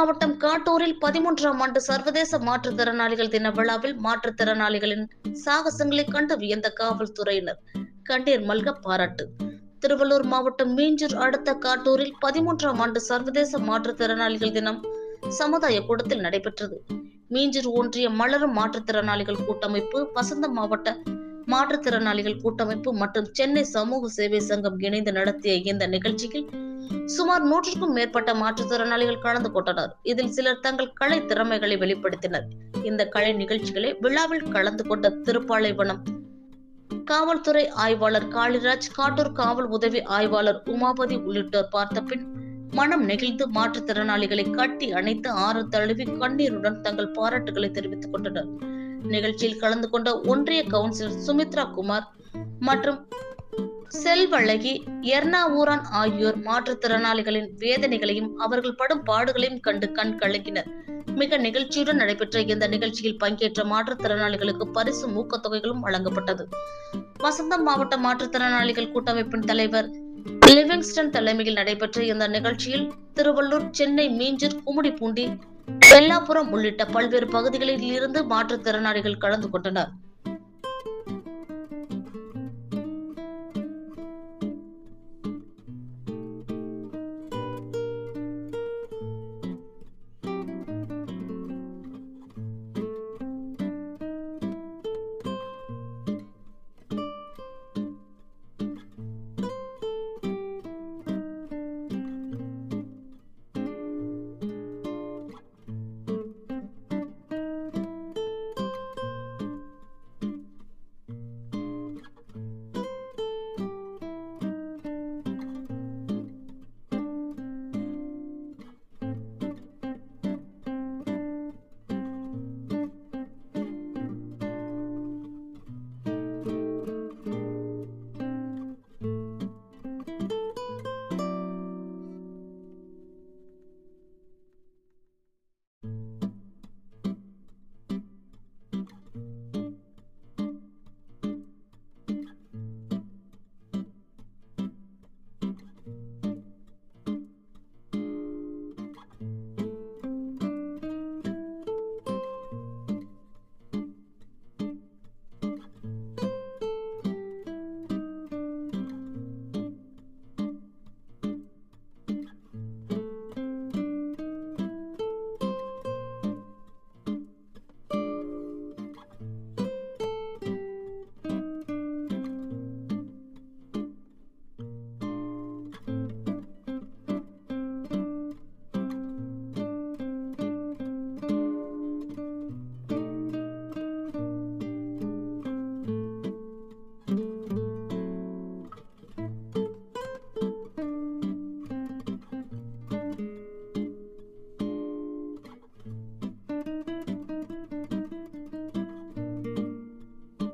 மாவட்டம் காட்டூரில் 13ஆம் ஆண்டு சர்வதேச மாற்றுத்திறனாளிகள் தின விழாவில் மாற்றுத்திறனாளிகளின் சாகசங்களை கண்டு வியந்த காவல்துறையினர் கண்ணீர் மல்க பாராட்டு. திருவள்ளூர் மாவட்டம் மீஞ்சூர் அடுத்த காட்டூரில் 13ஆம் ஆண்டு சர்வதேச மாற்றுத்திறனாளிகள் தினம் சமுதாய கூடத்தில் நடைபெற்றது. மீஞ்சூர் ஒன்றிய மலரும் மாற்றுத்திறனாளிகள் கூட்டமைப்பு, வசந்தம் மாவட்ட மாற்றுத்திறனாளிகள் கூட்டமைப்பு மற்றும் சென்னை சமூக சேவை சங்கம் இணைந்து நடத்திய இந்த நிகழ்ச்சியில் சுமார் 100க்கும் மேற்பட்ட மாற்றுத்திறனாளிகள் கலந்து கொண்டனர். இதில் சிலர் தங்கள் கலை திறமைகளை வெளிப்படுத்தினர். இந்த கலை நிகழ்ச்சிகளை விழாவில் கலந்து கொண்ட திருப்பாலைவனம் காவல்துறை ஆய்வாளர் காளிராஜ், காட்டூர் காவல் உதவி ஆய்வாளர் உமாபதி உள்ளிட்டோர் பார்த்த பின் மனம் நெகிழ்ந்து மாற்றுத்திறனாளிகளை கட்டி அணைத்து ஆறு தழுவி கண்ணீருடன் தங்கள் பாராட்டுகளை தெரிவித்துக் கொண்டனர். நிகழ்ச்சியில் கலந்து கொண்ட ஒன்றிய கவுன்சிலர் சுமித்ரா குமார் மற்றும் செல்வழகி, எர்ணாவூரான் ஆகியோர் மாற்றுத்திறனாளிகளின் வேதனைகளையும் அவர்கள் படும் பாடுகளையும் கண்டு கண் கலங்கினர். மிக நிகழ்ச்சியுடன் நடைபெற்ற இந்த நிகழ்ச்சியில் பங்கேற்ற மாற்றுத்திறனாளிகளுக்கு பரிசு ஊக்கத்தொகைகளும் வழங்கப்பட்டது. வசந்தம் மாவட்ட மாற்றுத்திறனாளிகள் கூட்டமைப்பின் தலைவர் லிவிங்ஸ்டன் தலைமையில் நடைபெற்ற இந்த நிகழ்ச்சியில் திருவள்ளூர், சென்னை, மீஞ்சூர், கும்மிடிப்பூண்டி, பெல்லாபுரம் உள்ளிட்ட பல்வேறு பகுதிகளில் இருந்து மாற்றுத்திறனாளிகள் கலந்து கொண்டனர்.